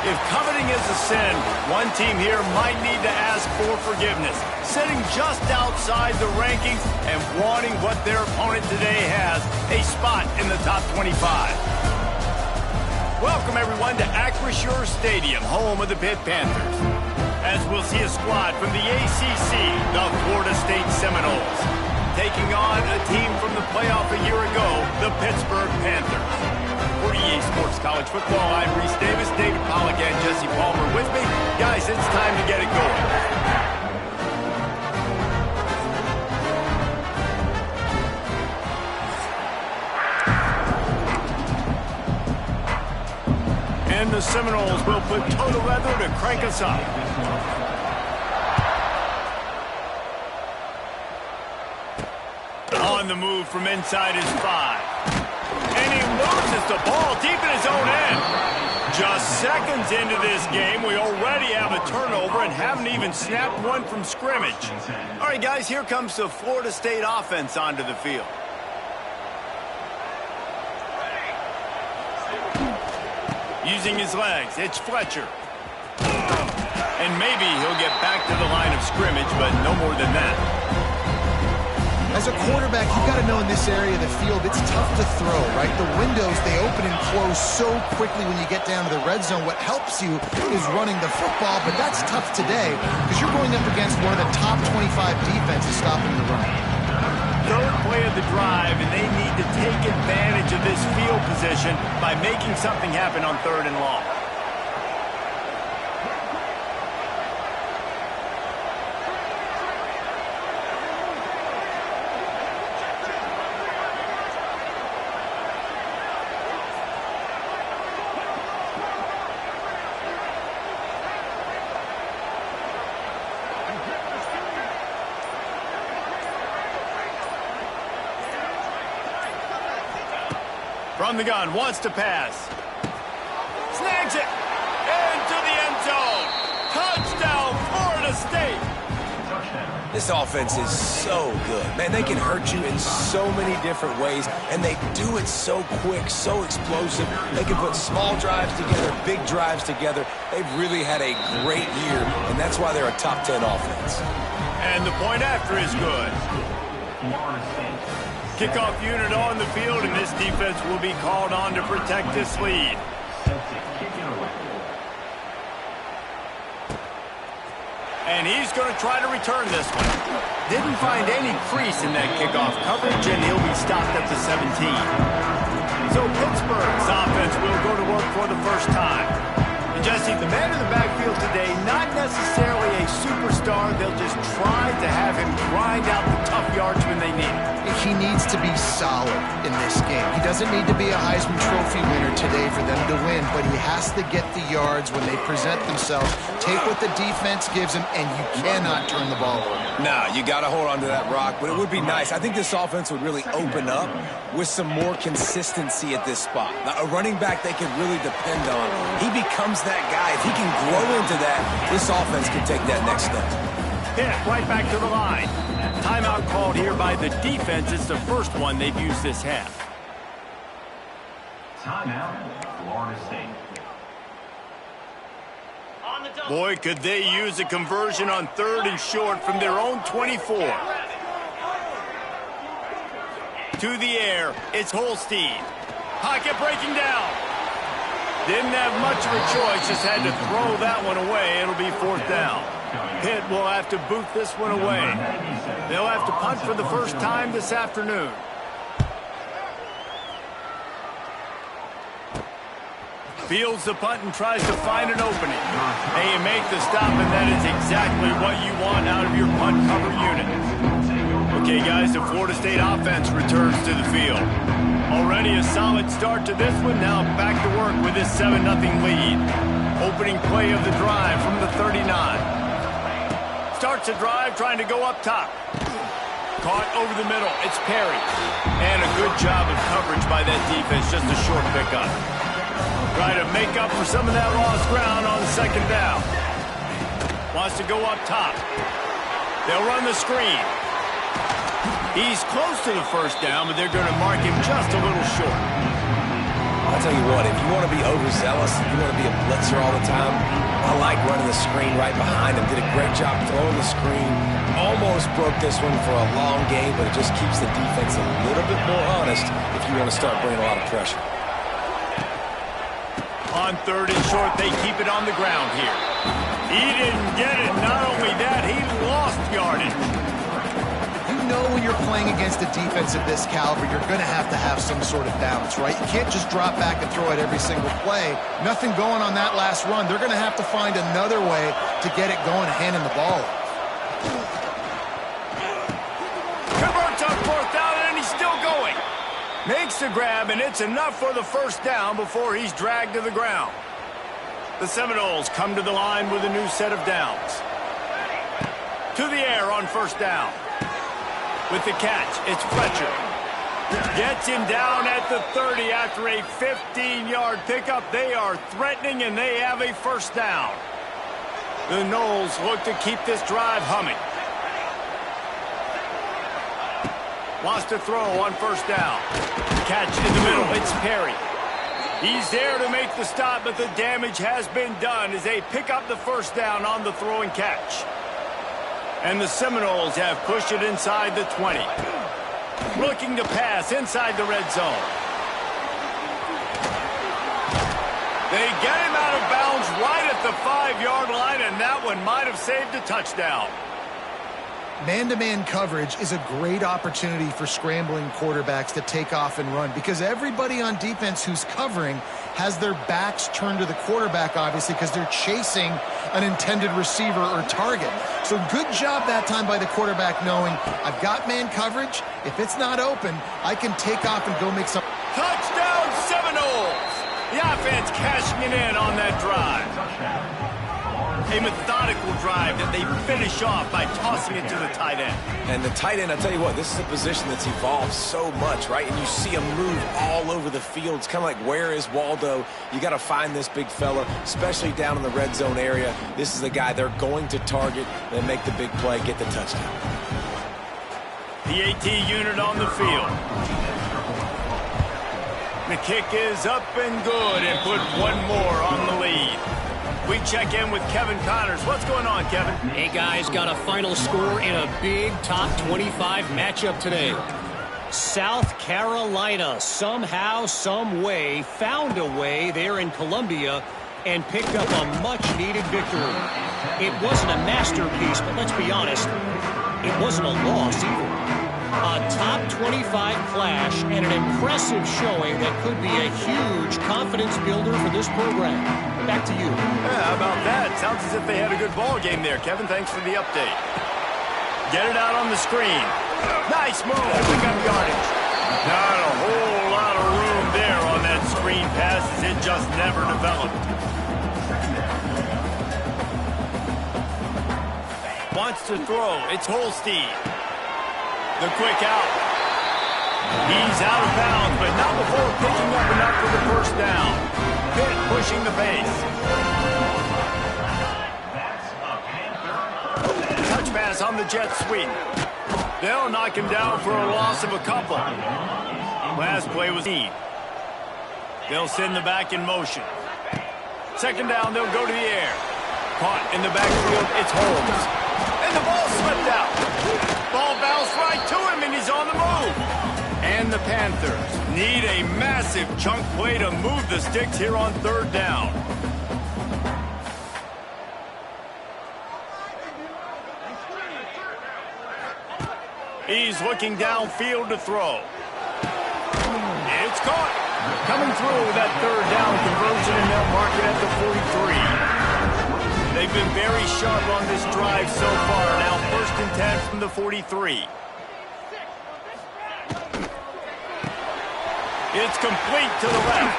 If coveting is a sin, one team here might need to ask for forgiveness, sitting just outside the rankings and wanting what their opponent today has, a spot in the top 25. Welcome, everyone, to Acrisure Stadium, home of the Pitt Panthers, as we'll see a squad from the ACC, the Florida State Seminoles, taking on a team from the playoff a year ago, the Pittsburgh Panthers. For EA Sports College Football, I'm Reese Davis, David Pollack, and Jesse Palmer with me. Guys, it's time to get it going. And the Seminoles will put toe to leather to crank us up. On the move from inside his 5. And he loses the ball deep in his own end. Just seconds into this game, we already have a turnover and haven't even snapped one from scrimmage. All right, guys, here comes the Florida State offense onto the field. Using his legs, it's Fletcher. And maybe he'll get back to the line of scrimmage, but no more than that. As a quarterback, you've got to know in this area of the field, it's tough to throw, right? The windows, they open and close so quickly when you get down to the red zone. What helps you is running the football, but that's tough today because you're going up against one of the top 25 defenses stopping the run. Third play of the drive, and they need to take advantage of this field position by making something happen on 3rd and long. From the gun, wants to pass. Snags it. Into the end zone. Touchdown, Florida State. This offense is so good. Man, they can hurt you in so many different ways, and they do it so quick, so explosive. They can put small drives together, big drives together. They've really had a great year, and that's why they're a top 10 offense. And the point after is good. Kickoff unit on the field, and this defense will be called on to protect this lead. And he's going to try to return this one. Didn't find any crease in that kickoff coverage, and he'll be stopped at the 17. So Pittsburgh's offense will go to work for the first time. And Jesse, the man in the backfield today, not necessarily a superstar. They'll just try to have him grind out the tough yards when they need it. He needs to be solid in this game. He doesn't need to be a Heisman Trophy winner today for them to win, but he has to get the yards when they present themselves. Take what the defense gives him, and you cannot turn the ball over. No, you got to hold on to that rock, but it would be nice. I think this offense would really open up with some more consistency at this spot. Now, a running back they can really depend on. He becomes that guy. If he can grow into that, this offense can take that next step. Hit right back to the line. Timeout called here by the defense. It's the first one they've used this half. Timeout, Florida State. Boy, could they use a conversion on 3rd and short from their own 24. To the air, it's Holstein. Pocket breaking down. Didn't have much of a choice, just had to throw that one away. It'll be 4th down. Pitt will have to boot this one away. They'll have to punt for the first time this afternoon. Fields the punt and tries to find an opening. Hey, you make the stop, and that is exactly what you want out of your punt cover unit. Okay, guys, the Florida State offense returns to the field. Already a solid start to this one. Now back to work with this 7-0 lead. Opening play of the drive from the 39. Starts a drive trying to go up top. Caught over the middle. It's Perry. And a good job of coverage by that defense. Just a short pickup. Try to make up for some of that lost ground on 2nd down. Wants to go up top. They'll run the screen. He's close to the 1st down, but they're going to mark him just a little short. I'll tell you what, if you want to be overzealous, if you want to be a blitzer all the time, I like running the screen right behind him. Did a great job throwing the screen. Almost broke this one for a long game, but it just keeps the defense a little bit more honest if you want to start bringing a lot of pressure. On 3rd and short, they keep it on the ground here. He didn't get it. Not only that, he lost yardage. You know when you're playing against a defense of this caliber, you're going to have some sort of balance, right? You can't just drop back and throw it every single play. Nothing going on that last run. They're going to have to find another way to get it going, handing the ball off. Converts on 4th down, and he's still going. Makes the grab, and it's enough for the first down before he's dragged to the ground. The Seminoles come to the line with a new set of downs. To the air on 1st down. With the catch, it's Fletcher. Gets him down at the 30 after a 15-yard pickup. They are threatening, and they have a 1st down. The Noles look to keep this drive humming. Wants to throw on 1st down. Catch in the middle. It's Perry. He's there to make the stop, but the damage has been done as they pick up the 1st down on the throw and catch. And the Seminoles have pushed it inside the 20. Looking to pass inside the red zone. They get him out of bounds right at the 5-yard line, and that one might have saved a touchdown. Man-to-man coverage is a great opportunity for scrambling quarterbacks to take off and run because everybody on defense who's covering has their backs turned to the quarterback, obviously, because they're chasing an intended receiver or target. So good job that time by the quarterback knowing I've got man coverage. If it's not open, I can take off and go make some. Touchdown Seminoles! The offense cashing it in on that drive. A methodical drive that they finish off by tossing it to the tight end. And the tight end, I'll tell you what, this is a position that's evolved so much, right? And you see him move all over the field. It's kind of like, where is Waldo? You got to find this big fella, especially down in the red zone area. This is the guy they're going to target and make the big play, get the touchdown. The AT unit on the field. The kick is up and good and put one more on the lead. We check in with Kevin Connors. What's going on, Kevin? Hey, guys, got a final score in a big top 25 matchup today. South Carolina somehow, some way, found a way there in Columbia and picked up a much-needed victory. It wasn't a masterpiece, but let's be honest, it wasn't a loss either. A top 25 clash and an impressive showing that could be a huge confidence builder for this program. Back to you. Yeah, how about that? Sounds as if they had a good ball game there, Kevin. Thanks for the update. Get it out on the screen. Nice move to pick up yardage. Not a whole lot of room there on that screen pass as it just never developed. Wants to throw. It's Holstein. The quick out. He's out of bounds, but not before picking up enough for the 1st down. Pitt pushing the base. Touch pass on the jet sweep. They'll knock him down for a loss of a couple. Last play was neat. They'll send the back in motion. 2nd down, they'll go to the air. Caught in the backfield, it's Holmes. And the ball slipped out. Ball bounced right to him, and he's on the move. And the Panthers need a massive chunk play to move the sticks here on 3rd down. He's looking downfield to throw. It's caught. Coming through with that 3rd down conversion, and they'll mark it at the 43. They've been very sharp on this drive so far. Now 1st and 10 from the 43. It's complete to the left.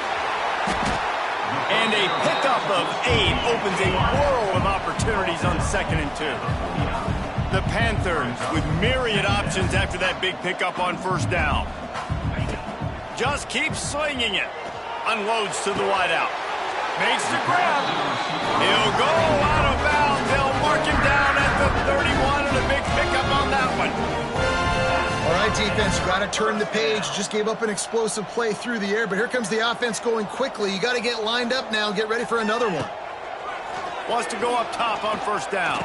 And a pickup of 8 opens a world of opportunities on 2nd and 2. The Panthers with myriad options after that big pickup on 1st down. Just keeps slinging it. Unloads to the wideout. Makes the grab. He'll go out of bounds. They'll mark him down at the 31 and a big pickup on that one. All right. right, defense, you got to turn the page. Just gave up an explosive play through the air, but here comes the offense going quickly. You got to get lined up now and get ready for another one. Wants to go up top on first down.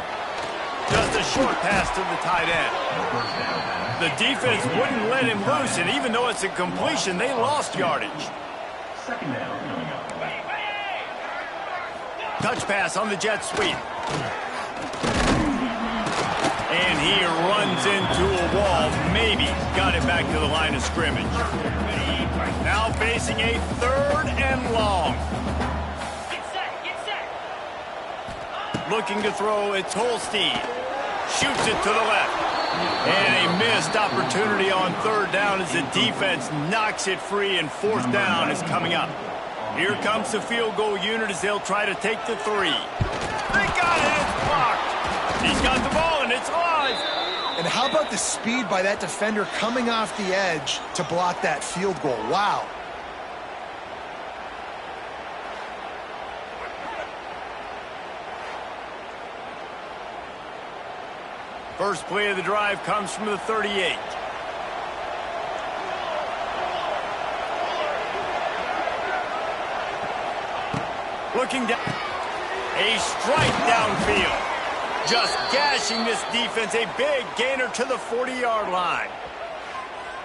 Just a short pass to the tight end. The defense wouldn't let him loose, and even though it's a completion, they lost yardage. Second down coming up. Touch pass on the jet sweep. And he runs into a wall. Maybe got it back to the line of scrimmage. Now facing a 3rd and long. Get set. Looking to throw, it's Holstein. Shoots it to the left. And a missed opportunity on 3rd down as the defense knocks it free, and 4th down is coming up. Here comes the field goal unit as they'll try to take the 3. They got it, it's blocked. He's got the ball, and it's live. And how about the speed by that defender coming off the edge to block that field goal? Wow. First play of the drive comes from the 38. Looking down. A strike downfield. Just gashing this defense. A big gainer to the 40-yard line.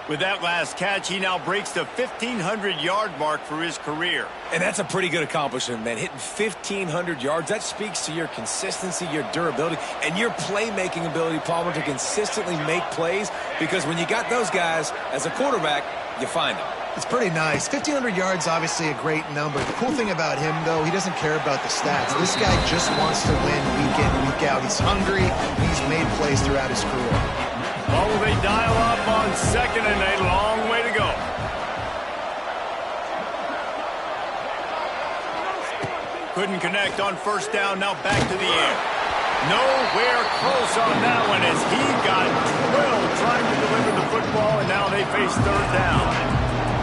With that last catch, he now breaks the 1,500-yard mark for his career. And that's a pretty good accomplishment, man. Hitting 1,500 yards, that speaks to your consistency, your durability, and your playmaking ability, Palmer, to consistently make plays. Because when you got those guys, as a quarterback, you find them. It's pretty nice. 1,500 yards, obviously a great number. The cool thing about him, though, he doesn't care about the stats. This guy just wants to win week in, week out. He's hungry, and he's made plays throughout his career. Oh, they dial up on 2nd and a long way to go. Couldn't connect on 1st down, now back to the air. Nowhere close on that one as he got drilled trying to deliver the football, and now they face 3rd down.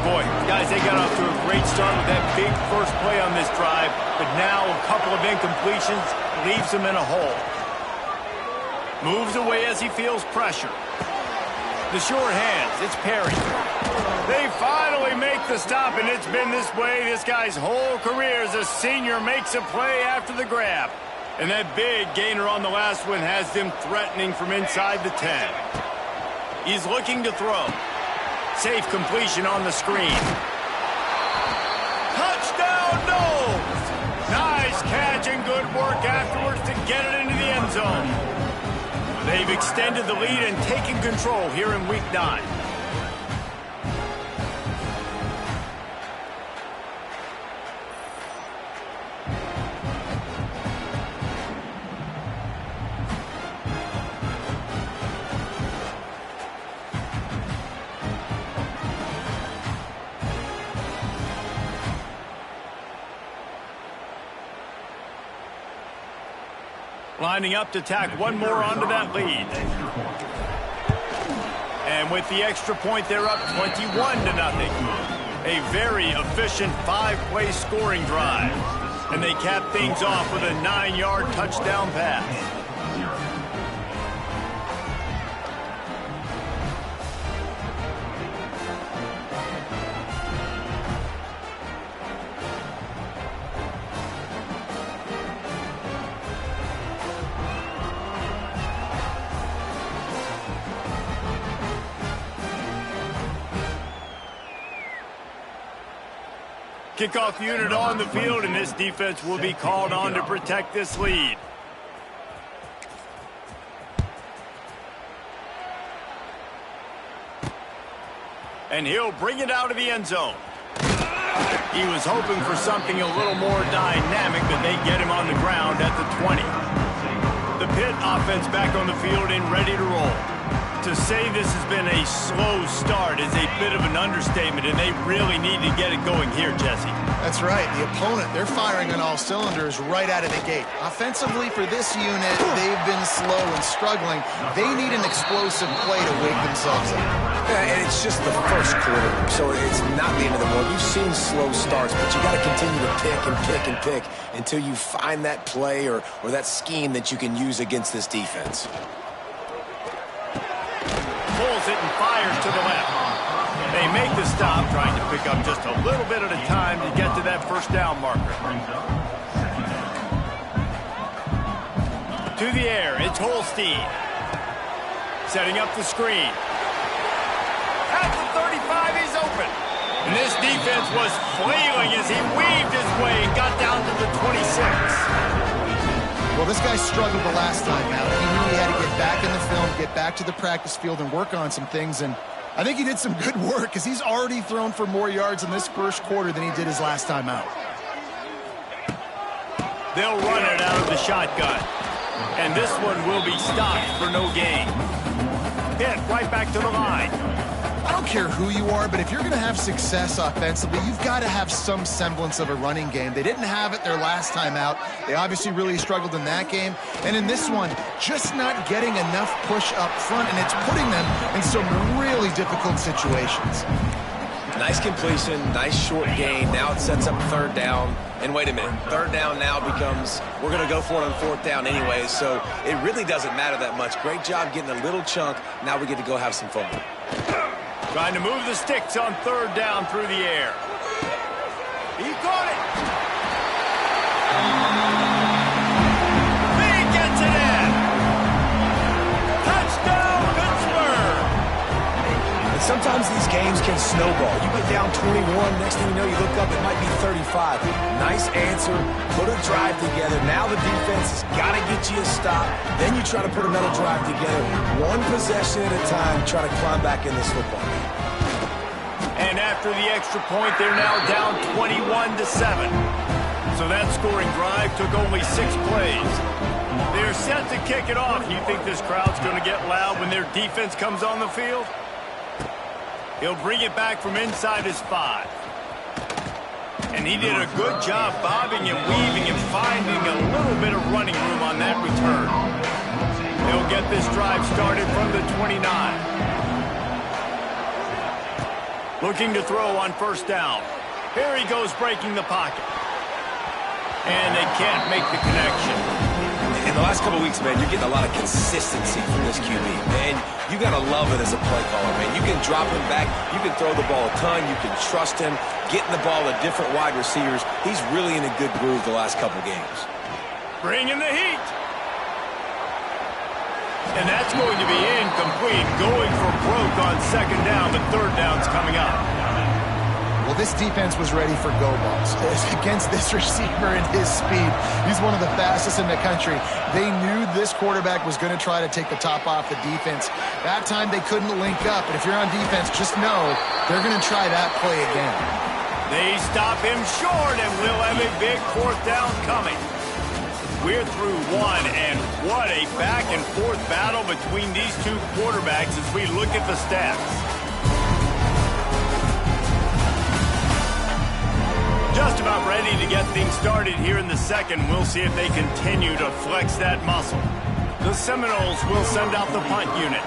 Boy, guys, they got off to a great start with that big first play on this drive, but now a couple of incompletions leaves them in a hole. Moves away as he feels pressure. The short hands, it's Perry. They finally make the stop, and it's been this way this guy's whole career as a senior makes a play after the grab. And that big gainer on the last one has them threatening from inside the 10. He's looking to throw. Safe completion on the screen. Touchdown, Noles! Nice catch and good work afterwards to get it into the end zone. They've extended the lead and taken control here in Week 9. Lining up to tack one more onto that lead. And with the extra point, they're up 21-0. A very efficient 5-play scoring drive. And they cap things off with a 9-yard touchdown pass. Kickoff unit on the field, and this defense will be called on to protect this lead. And he'll bring it out of the end zone. He was hoping for something a little more dynamic, but they get him on the ground at the 20. The Pitt offense back on the field and ready to roll. To say this has been a slow start is a bit of an understatement, and they really need to get it going here, Jesse. That's right. The opponent, they're firing on all cylinders right out of the gate. Offensively for this unit, they've been slow and struggling. They need an explosive play to wake themselves up. Yeah, and it's just the first quarter, so it's not the end of the world. You've seen slow starts, but you got to continue to pick and pick and pick until you find that play or that scheme that you can use against this defense. Pulls it and fires to the left. They make the stop, trying to pick up just a little bit at a time to get to that first down marker. To the air, it's Holstein. Setting up the screen. At the 35, he's open. And this defense was flailing as he weaved his way and got down to the 26. Well, this guy struggled the last time out. He knew he had to get back in the film, get back to the practice field, and work on some things. And I think he did some good work because he's already thrown for more yards in this first quarter than he did his last time out. They'll run it out of the shotgun. And this one will be stopped for no gain. Hit right back to the line. I don't care who you are, but if you're going to have success offensively, you've got to have some semblance of a running game. They didn't have it their last time out. They obviously really struggled in that game. And in this one, just not getting enough push up front, and it's putting them in some really difficult situations. Nice completion, nice short gain. Now it sets up third down. And wait a minute, third down now becomes, we're going to go for it on fourth down anyway, so it really doesn't matter that much. Great job getting a little chunk. Now we get to go have some fun. Trying to move the sticks on third down through the air. He caught it. He gets it in. Touchdown, Pittsburgh. And sometimes these games can snowball. You get down 21, next thing you know, you look up, it might be 35. Nice answer, put a drive together. Now the defense has got to get you a stop. Then you try to put another drive together. One possession at a time, try to climb back in this football game. And after the extra point, they're now down 21-7. So that scoring drive took only 6 plays. They're set to kick it off. You think this crowd's going to get loud when their defense comes on the field? He'll bring it back from inside his 5. And he did a good job bobbing and weaving and finding a little bit of running room on that return. They'll get this drive started from the 29. Looking to throw on first down. Here he goes breaking the pocket. And they can't make the connection. In the last couple of weeks, man, you're getting a lot of consistency from this QB. Man, you got to love it as a play caller, man. You can drop him back. You can throw the ball a ton. You can trust him. Getting the ball to different wide receivers. He's really in a good groove the last couple games. Bringing the heat. And that's going to be incomplete. Going for broke on second down, but third down's coming up. Well, this defense was ready for go balls against this receiver and his speed. He's one of the fastest in the country. They knew this quarterback was going to try to take the top off the defense. That time they couldn't link up, and if you're on defense, just know they're going to try that play again. They stop him short, and we'll have a big fourth down coming. We're through one, and what a back-and-forth battle between these two quarterbacks as we look at the stats. Just about ready to get things started here in the second. We'll see if they continue to flex that muscle. The Seminoles will send out the punt unit.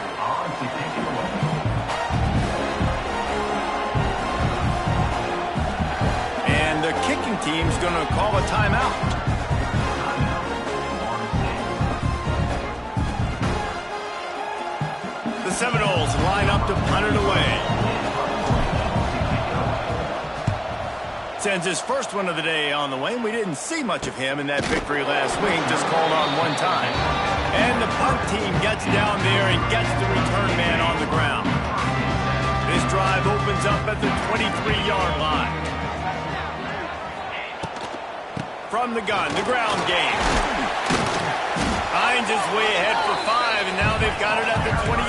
And the kicking team's going to call a timeout. The Seminoles line up to punt it away. Sends his first one of the day on the way, and we didn't see much of him in that victory last week, just called on one time. And the punt team gets down there and gets the return man on the ground. This drive opens up at the 23-yard line. From the gun, the ground game. Hines is way ahead for 5, and now they've got it at the 28.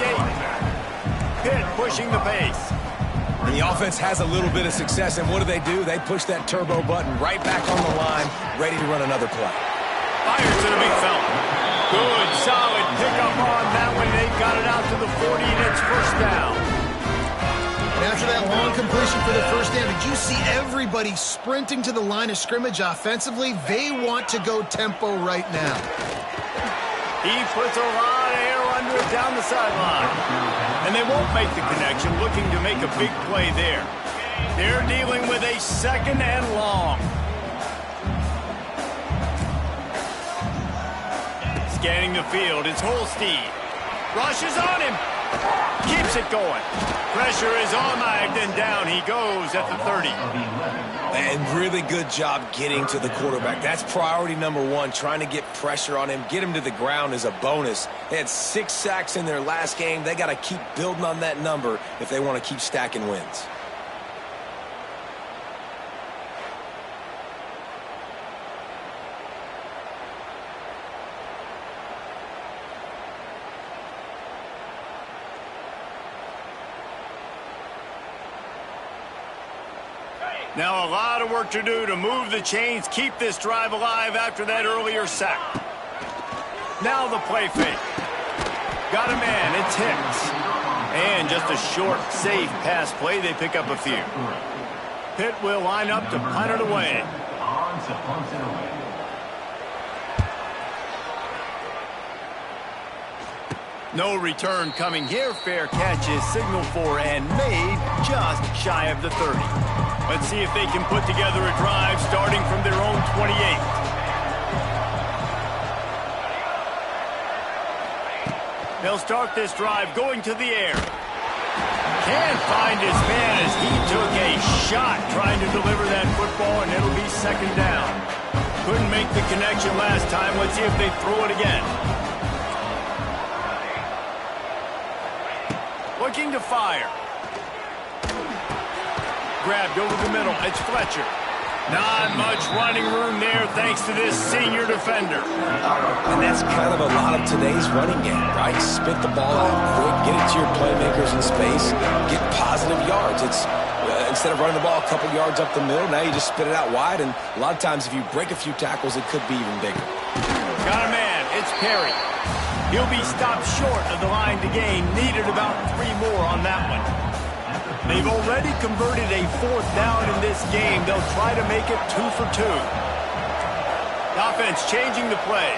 Pitt pushing the pace. And the offense has a little bit of success, and what do? They push that turbo button right back on the line, ready to run another play. Fires to the big fella. Good, solid pickup on that one. They've got it out to the 40, and it's first down. And after that long completion for the first down, did you see everybody sprinting to the line of scrimmage offensively? They want to go tempo right now. He puts a lot of air under it down the sideline. And they won't make the connection, looking to make a big play there. They're dealing with a second and long. Scanning the field, it's Holstein. Rushes on him. Keeps it going. Pressure is on, and down he goes at the 30. And really good job getting to the quarterback. That's priority number one, trying to get pressure on him. Get him to the ground is a bonus. They had 6 sacks in their last game. They got to keep building on that number if they want to keep stacking wins. Now a lot of work to do to move the chains, keep this drive alive after that earlier sack. Now the play fake. Got a man, it's Hicks. And just a short, safe pass play, they pick up a few. Pitt will line up to punt it away. No return coming here. Fair catch is signaled for and made just shy of the 30. Let's see if they can put together a drive starting from their own 28. They'll start this drive going to the air. Can't find his man as he took a shot trying to deliver that football, and it'll be second down. Couldn't make the connection last time. Let's see if they throw it again. Looking to fire. Grabbed over the middle. It's Fletcher. Not much running room there thanks to this senior defender. And that's kind of a lot of today's running game, right? Spit the ball out quick, get it to your playmakers in space, get positive yards. It's instead of running the ball a couple yards up the middle, now you just spit it out wide, and a lot of times if you break a few tackles, it could be even bigger. Got a man. It's Perry. He'll be stopped short of the line to gain. Needed about 3 more on that one. They've already converted a 4th down in this game. They'll try to make it 2 for 2. The offense changing the play.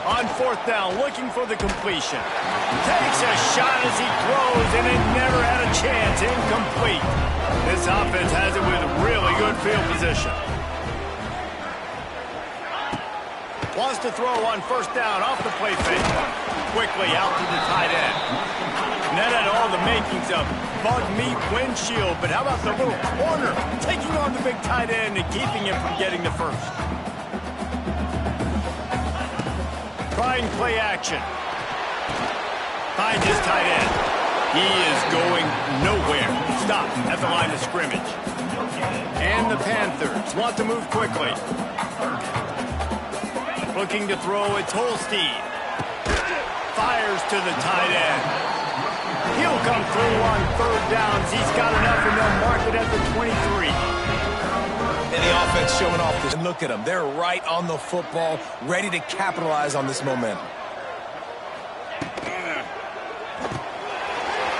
On 4th down, looking for the completion. Takes a shot as he throws, and it never had a chance. Incomplete. This offense has it with really good field position. Wants to throw on 1st down off the play fake. Quickly out to the tight end. And that had all the makings of bug meat windshield, but how about the little corner taking on the big tight end and keeping him from getting the first? Trying play action. Finds his tight end. He is going nowhere. Stopped at the line of scrimmage. And the Panthers want to move quickly. Looking to throw, it's Holstein. Fires to the tight end. He'll come through on 3rd downs. He's got enough, and they'll mark it at the 23. And the offense showing off this. And look at them. They're right on the football, ready to capitalize on this momentum.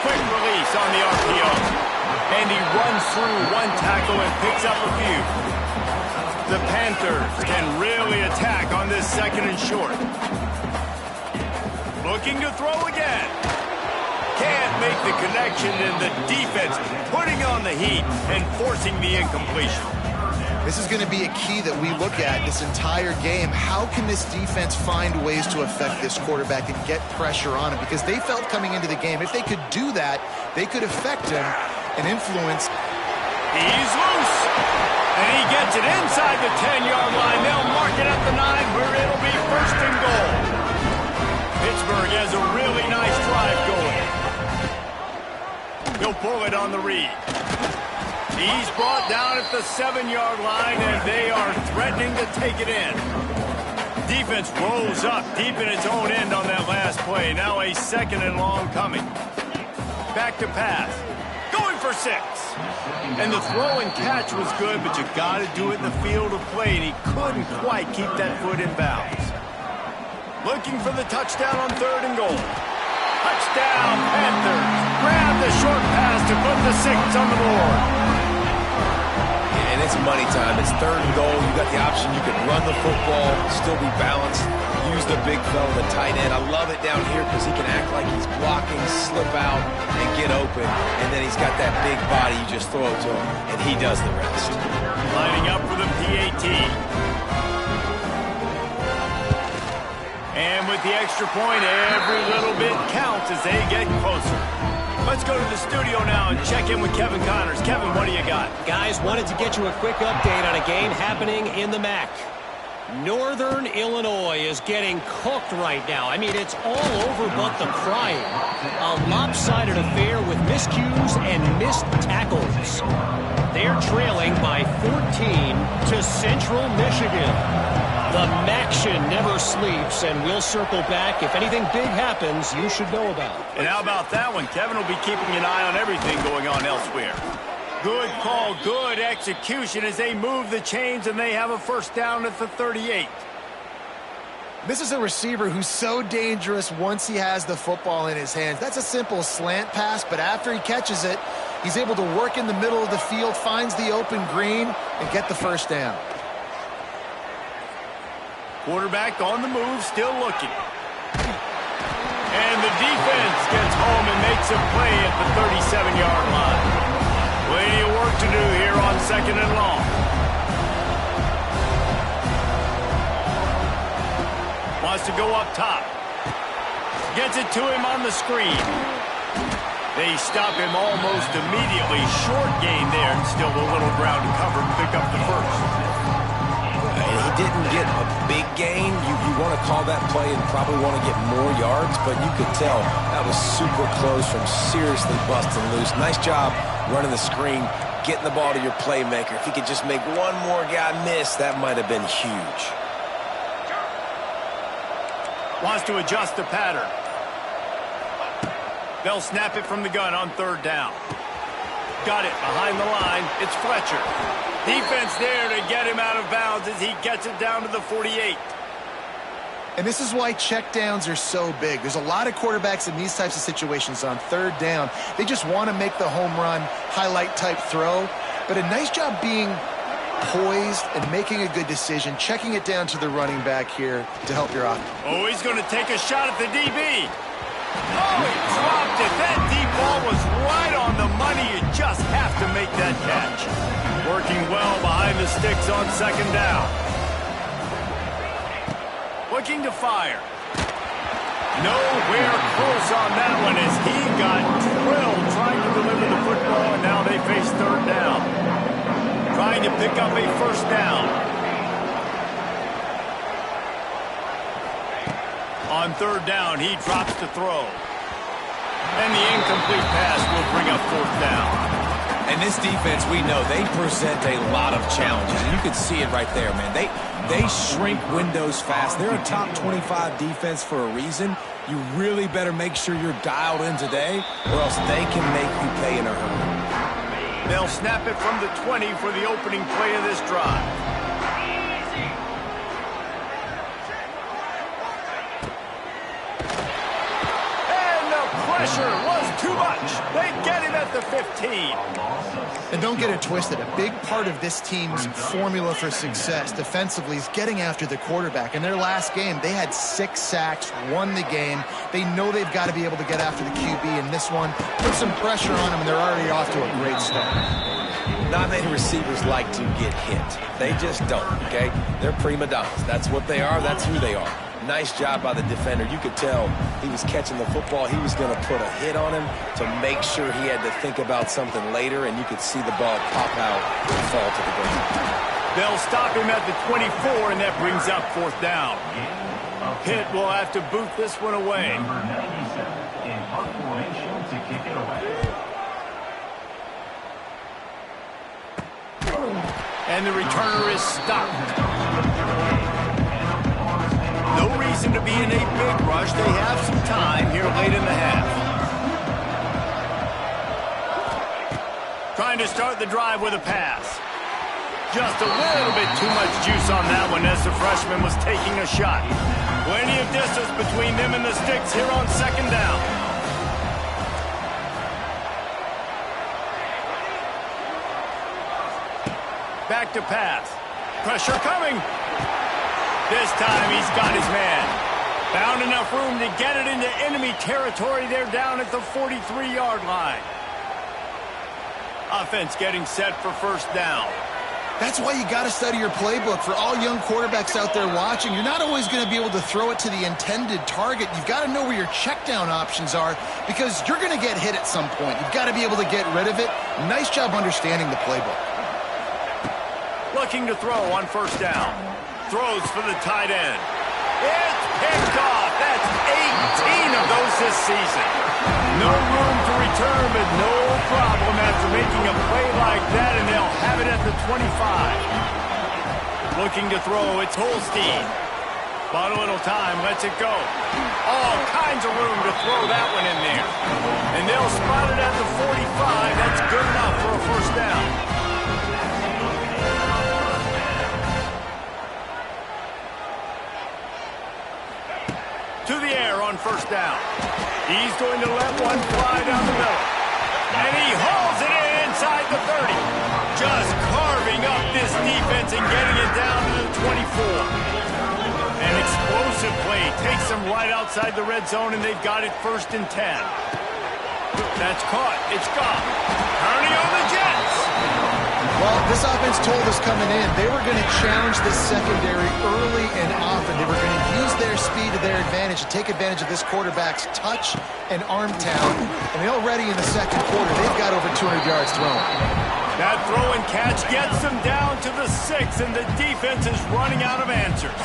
Quick release on the RPO. And he runs through 1 tackle and picks up a few. The Panthers can really attack on this 2nd and short. Looking to throw again. Can't make the connection, and the defense putting on the heat and forcing the incompletion. This is going to be a key that we look at this entire game. How can this defense find ways to affect this quarterback and get pressure on him? Because they felt coming into the game, if they could do that, they could affect him and influence. He's loose. And he gets it inside the 10-yard line. They'll mark it at the 9 where it'll be 1st and goal. Pittsburgh has a really nice drive going. He'll pull it on the read. He's brought down at the 7-yard line, and they are threatening to take it in. Defense rolls up deep in its own end on that last play. Now a 2nd and long coming. Back to pass. Going for 6. And the throw and catch was good, but you got to do it in the field of play, and he couldn't quite keep that foot in bounds. Looking for the touchdown on 3rd and goal. Touchdown, Panthers. Grab the short pass to put the 6 on the board. And it's money time. It's 3rd and goal. You got the option. You can run the football, still be balanced, use the big fella, the tight end. I love it down here because he can act like he's blocking, slip out, and get open. And then he's got that big body. You just throw it to him, and he does the rest. Lining up for the PAT. And with with the extra point. Every little bit counts as they get closer. Let's go to the studio now and check in with Kevin Connors. Kevin, what do you got? Guys, wanted to get you a quick update on a game happening in the MAC. Northern Illinois is getting cooked right now. I mean, it's all over but the crying. A lopsided affair with miscues and missed tackles. They're trailing by 14 to Central Michigan. The MACtion never sleeps, and we'll circle back. If anything big happens, you should know about. And how about that one? Kevin will be keeping an eye on everything going on elsewhere. Good call, good execution as they move the chains, and they have a first down at the 38. This is a receiver who's so dangerous once he has the football in his hands. That's a simple slant pass, but after he catches it, he's able to work in the middle of the field, finds the open green, and get the first down. Quarterback on the move, still looking. And the defense gets home and makes a play at the 37-yard line. Plenty of work to do here on second and long. Wants to go up top. Gets it to him on the screen. They stop him almost immediately. Short gain there, and still a little ground to cover to pick up the first. And he didn't get a big gain. You want to call that play and probably want to get more yards, but you could tell that was super close from seriously busting loose. Nice job running the screen, getting the ball to your playmaker. If he could just make one more guy miss, that might have been huge. Wants to adjust the pattern. They'll snap it from the gun on third down. Got it behind the line. It's Fletcher. Defense there to get him out of bounds as he gets it down to the 48. And this is why checkdowns are so big. There's a lot of quarterbacks in these types of situations on third down. They just want to make the home run, highlight-type throw. But a nice job being poised and making a good decision, checking it down to the running back here to help your offense. Oh, he's going to take a shot at the DB. Oh, he dropped it. That deep ball was right on the money. You just have to make that catch. Working well behind the sticks on second down. Looking to fire. Nowhere close on that one as he got drilled trying to deliver the football, and now they face third down. Trying to pick up a first down. On third down, he drops to throw. And the incomplete pass will bring up fourth down. And this defense, we know, they present a lot of challenges. And you can see it right there, man. They shrink windows fast. They're a top 25 defense for a reason. You really better make sure you're dialed in today, or else they can make you pay in a hurry. They'll snap it from the 20 for the opening play of this drive. And the pressure was too much. They get him at the 15. And don't get it twisted. A big part of this team's formula for success defensively is getting after the quarterback. In their last game, they had 6 sacks, won the game. They know they've got to be able to get after the QB in this one. Put some pressure on them, and they're already off to a great start. Not many receivers like to get hit. They just don't, okay? They're prima donnas. That's what they are. That's who they are. Nice job by the defender. You could tell he was catching the football. He was going to put a hit on him to make sure he had to think about something later, and you could see the ball pop out and fall to the ground. They'll stop him at the 24, and that brings up fourth down. Pitt will have to boot this one away. Number 97 in punt formation to kick it away. And the returner is stopped. No reason to be in a big rush. They have some time here late in the half. Trying to start the drive with a pass. Just a little bit too much juice on that one as the freshman was taking a shot. Plenty of distance between them and the sticks here on second down. Back to pass. Pressure coming. This time he's got his man. Found enough room to get it into enemy territory. They're down at the 43-yard line. Offense getting set for first down. That's why you got to study your playbook. For all young quarterbacks out there watching, you're not always going to be able to throw it to the intended target. You've got to know where your check down options are because you're going to get hit at some point. You've got to be able to get rid of it. Nice job understanding the playbook. Looking to throw on first down. Throws for the tight end. It's picked off. That's 18 of those this season. No room to return, but no problem after making a play like that, and they'll have it at the 25. Looking to throw, it's Holstein. But a little time, lets it go. All kinds of room to throw that one in there. And they'll spot it at the 45. That's good enough for a first down. To the air on first down. He's going to let one fly down the middle. And he hauls it in inside the 30. Just carving up this defense and getting it down to the 24. An explosive play takes them right outside the red zone, and they've got it 1st and 10. That's caught. It's gone. Turning on the Jets. Well, this offense told us coming in they were going to challenge this secondary early and often. They were going to use their speed to their advantage to take advantage of this quarterback's touch and arm talent. And already in the second quarter, they've got over 200 yards thrown. That throw and catch gets them down to the 6, and the defense is running out of answers.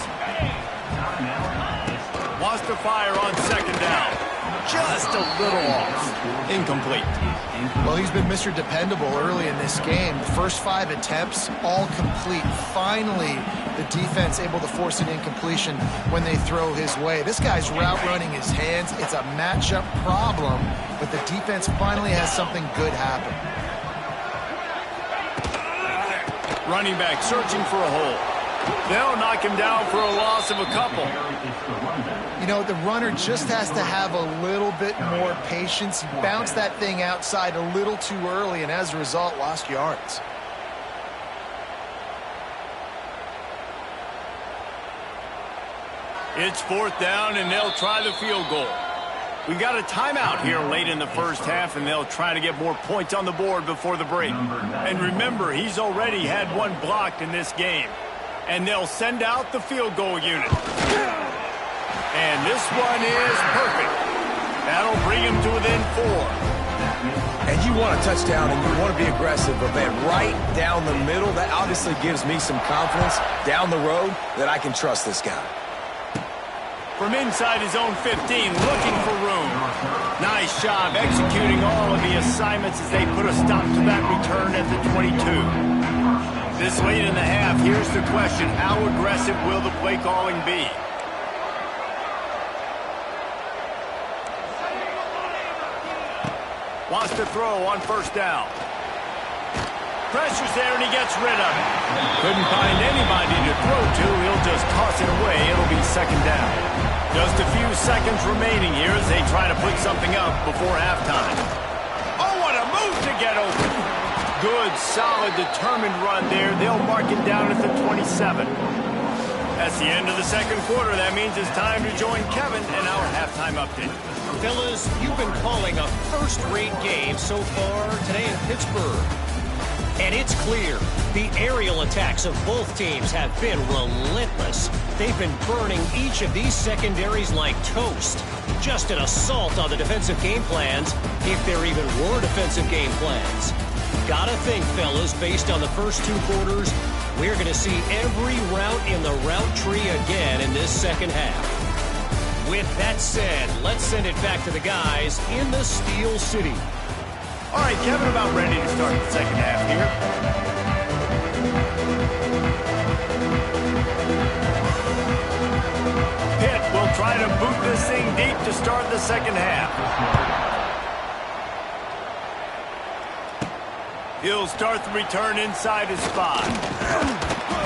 Wants to fire on second down. Just a little off. Incomplete. Well, he's been Mr. Dependable early in this game. The first 5 attempts, all complete. Finally, the defense able to force an incompletion when they throw his way. This guy's route running his hands. It's a matchup problem, but the defense finally has something good happen. Running back searching for a hole. They'll knock him down for a loss of a couple. You know, the runner just has to have a little bit more patience. He bounced that thing outside a little too early, and as a result, lost yards. It's 4th down, and they'll try the field goal. We got a timeout here late in the first half, and they'll try to get more points on the board before the break. And remember, he's already had one blocked in this game. And they'll send out the field goal unit. And this one is perfect. That'll bring him to within 4. And you want a touchdown and you want to be aggressive, but man, right down the middle, that obviously gives me some confidence down the road that I can trust this guy. From inside his own 15, looking for room. Nice job executing all of the assignments as they put a stop to that return at the 22. This late in the half, here's the question. How aggressive will the play calling be? Wants to throw on first down. Pressure's there, and he gets rid of it. Couldn't find anybody to throw to. He'll just toss it away. It'll be second down. Just a few seconds remaining here as they try to put something up before halftime. Oh, what a move to get open. Good, solid, determined run there. They'll mark it down at the 27. That's the end of the second quarter. That means it's time to join Kevin in our halftime update. Fellas, you've been calling a first-rate game so far today in Pittsburgh. And it's clear the aerial attacks of both teams have been relentless. They've been burning each of these secondaries like toast. Just an assault on the defensive game plans, if there even were defensive game plans. Gotta think, fellas, based on the first 2 quarters, we're going to see every route in the route tree again in this second half. With that said, let's send it back to the guys in the Steel City. All right, Kevin, about ready to start the second half here. Pitt will try to boot this thing deep to start the second half. He'll start the return inside his spot.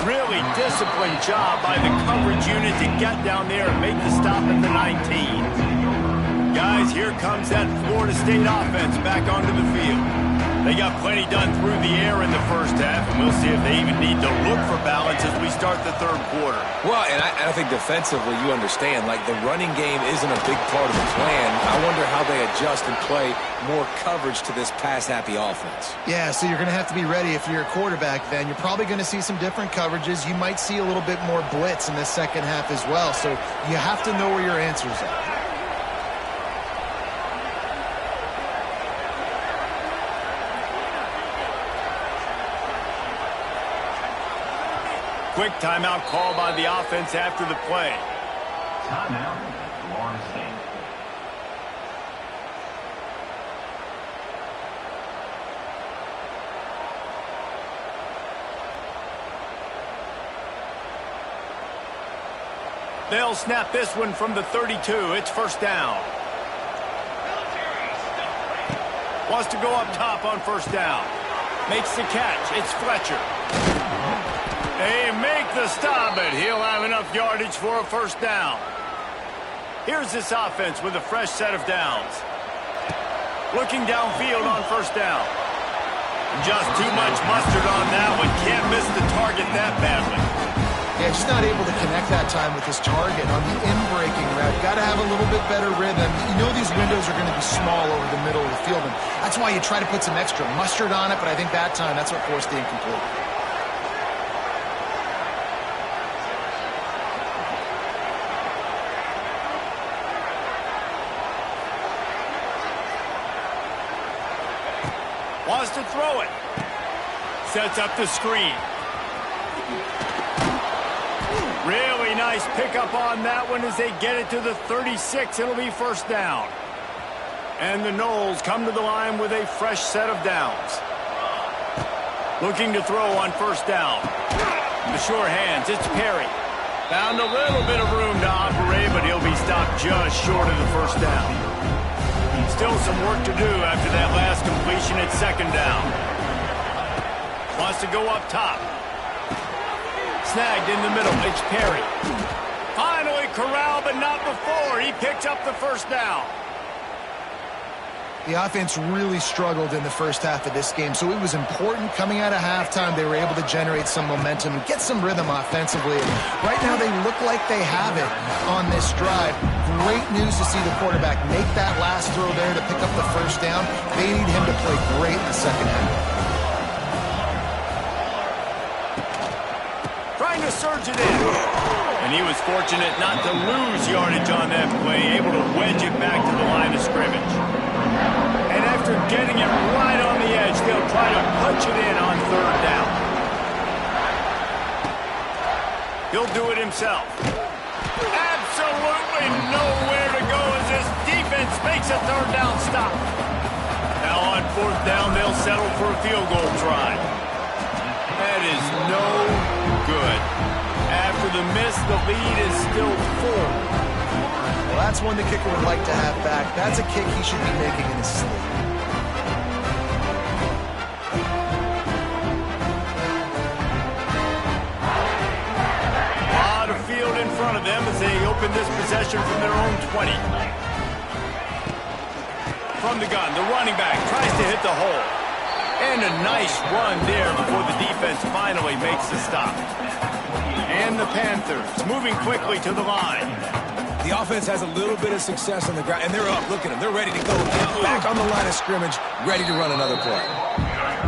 Really disciplined job by the coverage unit to get down there and make the stop at the 19. Guys, here comes that Florida State offense back onto the field. They got plenty done through the air in the first half, and we'll see if they even need to look for balance as we start the third quarter. Well, and I think defensively, you understand, like the running game isn't a big part of the plan. I wonder how they adjust and play more coverage to this pass-happy offense. Yeah, so you're going to have to be ready if you're a quarterback then. You're probably going to see some different coverages. You might see a little bit more blitz in the second half as well, so you have to know where your answers are. Quick timeout call by the offense after the play. Timeout, Florida State. They'll snap this one from the 32. It's first down. Wants to go up top on first down. Makes the catch. It's Fletcher. They make the stop, but he'll have enough yardage for a first down. Here's this offense with a fresh set of downs. Looking downfield on first down. Just too much mustard on that one. Can't miss the target that badly. Yeah, just not able to connect that time with his target on the in-breaking route. Got to have a little bit better rhythm. You know these windows are going to be small over the middle of the field, and that's why you try to put some extra mustard on it, but I think that time that's what forced the incomplete. Wants to throw it. Sets up the screen. Really nice pickup on that one as they get it to the 36. It'll be first down. And the Noles come to the line with a fresh set of downs. Looking to throw on first down. The sure hands, it's Perry. Found a little bit of room to operate, but he'll be stopped just short of the first down. Still some work to do after that last completion at second down. Wants to go up top. Snagged in the middle. It's Perry. Finally corralled, but not before. He picks up the first down. The offense really struggled in the first half of this game, so it was important coming out of halftime. They were able to generate some momentum and get some rhythm offensively. Right now, they look like they have it on this drive. Great news to see the quarterback make that last throw there to pick up the first down. They need him to play great in the second half. Trying to surge it in. And he was fortunate not to lose yardage on that play, able to wedge it back to the line of scrimmage. And after getting it right on the edge, they'll try to punch it in on third down. He'll do it himself. Absolutely nowhere to go as this defense makes a third down stop. Now on fourth down, they'll settle for a field goal try. That is no good. After the miss, the lead is still 4. Well, that's one the kicker would like to have back. That's a kick he should be making in his sleep. A lot of field in front of them as they open this possession from their own 20. From the gun, the running back tries to hit the hole. And a nice run there before the defense finally makes the stop. And the Panthers moving quickly to the line. The offense has a little bit of success on the ground, and they're up. Look at them. They're ready to go again. Back on the line of scrimmage, ready to run another play.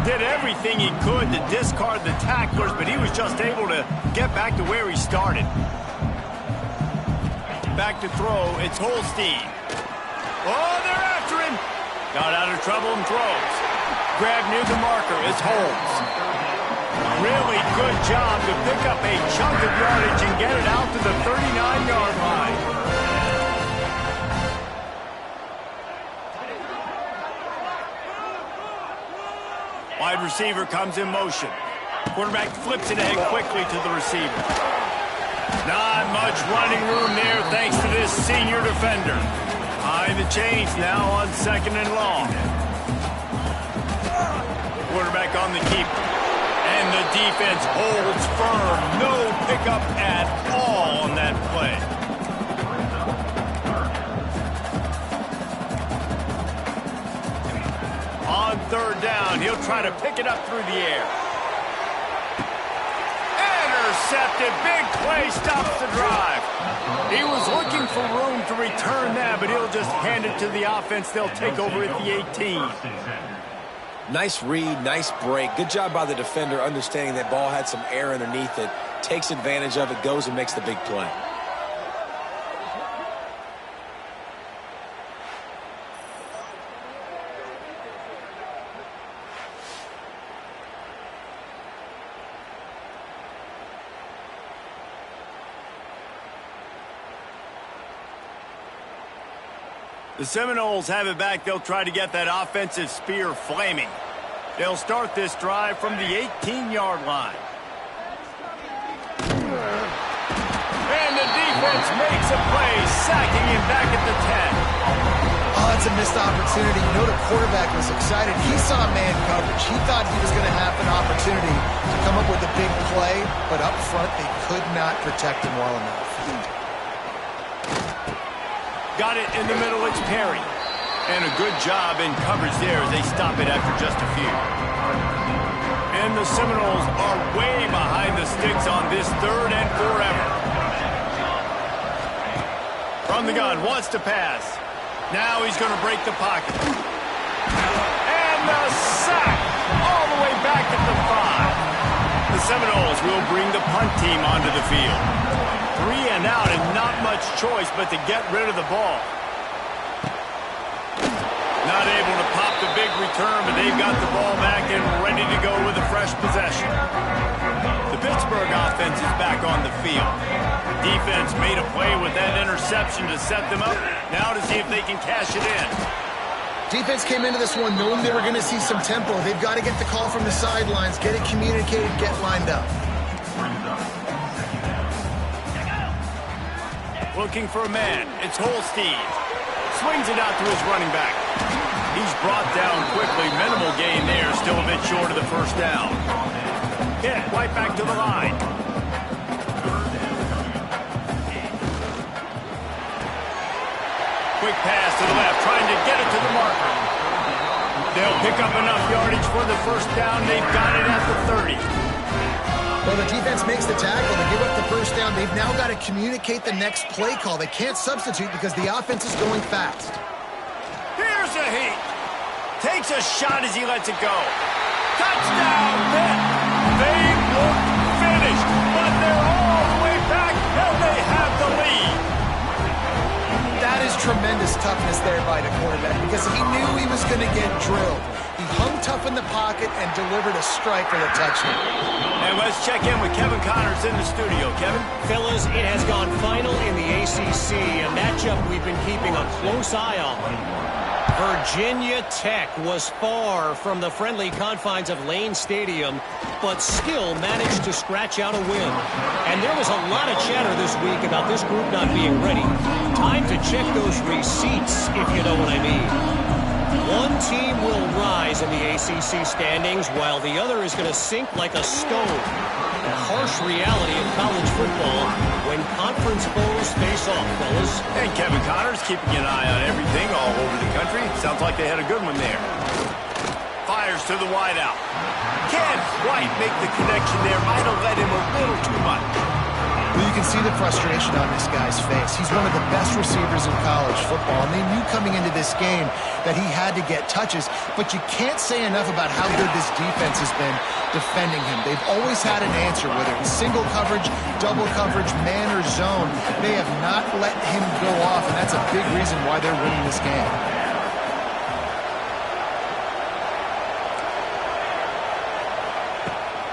Did everything he could to discard the tacklers, but he was just able to get back to where he started. Back to throw, it's Holstein. Oh, they're after him. Got out of trouble and throws. Grab near the marker, it's Holmes. Really good job to pick up a chunk of yardage and get it out to the 39-yard line. Wide receiver comes in motion. Quarterback flips it ahead quickly to the receiver. Not much running room there thanks to this senior defender. Behind the chains now on second and long. Quarterback on the keeper. And the defense holds firm. No pickup at all on that play. On third down. He'll try to pick it up through the air. Intercepted. Big play stops the drive. He was looking for room to return that, but he'll just hand it to the offense. They'll take over at the 18. Nice read, nice break. Good job by the defender understanding that ball had some air underneath it. Takes advantage of it, goes and makes the big play. The Seminoles have it back. They'll try to get that offensive spear flaming. They'll start this drive from the 18-yard line. And the defense makes a play, sacking him back at the 10. Oh, that's a missed opportunity. You know the quarterback was excited. He saw man coverage. He thought he was going to have an opportunity to come up with a big play, but up front they could not protect him well enough. Got it in the middle, it's Perry. And a good job in coverage there as they stop it after just a few. And the Seminoles are way behind the sticks on this third and forever. From the gun, wants to pass. Now he's going to break the pocket. And the sack all the way back at the 5. The Seminoles will bring the punt team onto the field. 3 and out and not much choice but to get rid of the ball. Not able to pop the big return, but they've got the ball back and ready to go with a fresh possession. The Pittsburgh offense is back on the field. Defense made a play with that interception to set them up. Now to see if they can cash it in. Defense came into this one knowing they were going to see some tempo. They've got to get the call from the sidelines, get it communicated, get lined up. Looking for a man. It's Holstein. Swings it out to his running back. He's brought down quickly. Minimal gain there. Still a bit short of the first down. Hit right back to the line. Quick pass to the left. Trying to get it to the marker. They'll pick up enough yardage for the first down. They've got it at the 30. Well, the defense makes the tackle. They give up the first down. They've now got to communicate the next play call. They can't substitute because the offense is going fast. Here's a heat. Takes a shot as he lets it go. Touchdown, Pitt. They look finished, but they're all the way back, and they have the lead. That is tremendous toughness there by the quarterback because he knew he was going to get drilled. He hung tough in the pocket and delivered a strike for the touchdown. And let's check in with Kevin Connors in the studio. Kevin? Fellas, it has gone final in the ACC, a matchup we've been keeping a close eye on. Virginia Tech was far from the friendly confines of Lane Stadium, but still managed to scratch out a win. And there was a lot of chatter this week about this group not being ready. Time to check those receipts, if you know what I mean. One team will rise in the ACC standings, while the other is going to sink like a stone. The harsh reality of college football when conference foes face off, fellas. And Kevin Connors keeping an eye on everything all over the country. Sounds like they had a good one there. Fires to the wideout. Can't quite make the connection there. Might have led him a little too much. Well, you can see the frustration on this guy's face. He's one of the best receivers in college football, and they knew coming into this game that he had to get touches, but you can't say enough about how good this defense has been defending him. They've always had an answer, whether it's single coverage, double coverage, man or zone. They have not let him go off, and that's a big reason why they're winning this game.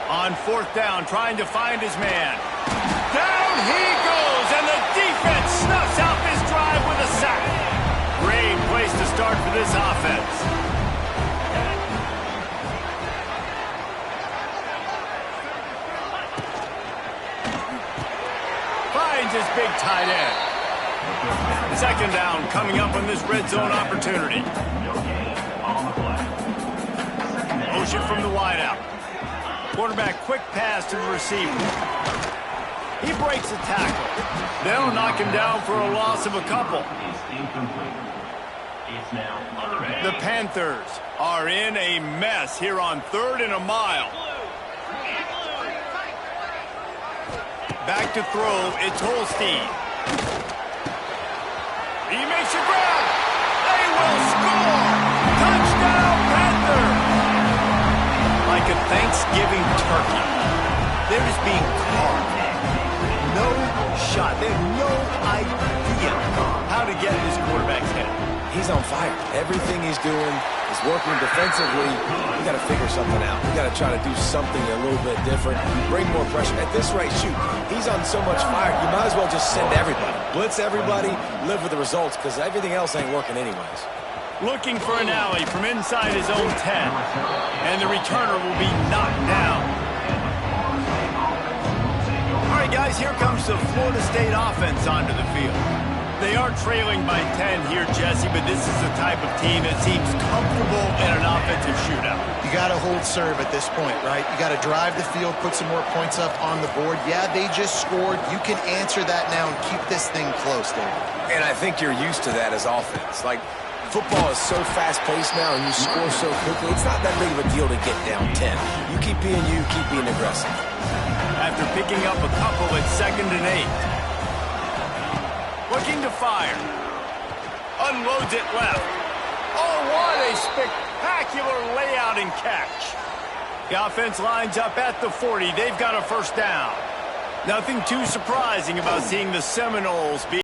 On fourth down, trying to find his man. Down he goes, and the defense snuffs out this drive with a sack. Great place to start for this offense. Finds his big tight end. Second down coming up on this red zone opportunity. Motion from the wideout. Quarterback quick pass to the receiver. He breaks a tackle. They'll knock him down for a loss of a couple. It's now underway. The Panthers are in a mess here on 3rd and a mile. Back to throw, it's Holstein. He makes a grab. They will score. Touchdown, Panthers. Like a Thanksgiving turkey, they're just being carved. No shot. They have no idea how to get in this quarterback's head. He's on fire. Everything he's doing is working defensively. We got to figure something out. We got to try to do something a little bit different. Bring more pressure. At this rate, shoot. He's on so much fire. You might as well just send everybody. Blitz everybody. Live with the results because everything else ain't working anyways. Looking for an alley from inside his own 10. And the returner will be knocked down. All right, guys, here comes the Florida State offense onto the field. They are trailing by 10 here, Jesse, but this is the type of team that seems comfortable in an offensive shootout. You got to hold serve at this point, right? You got to drive the field, put some more points up on the board. Yeah, they just scored. You can answer that now and keep this thing close, David. And I think you're used to that as offense. Like, football is so fast-paced now and you score so quickly, it's not that big of a deal to get down 10. You keep being you, keep being aggressive. After picking up a couple at 2nd and 8. Looking to fire. Unloads it left. Oh, what a spectacular layout and catch. The offense lines up at the 40. They've got a first down. Nothing too surprising about seeing the Seminoles be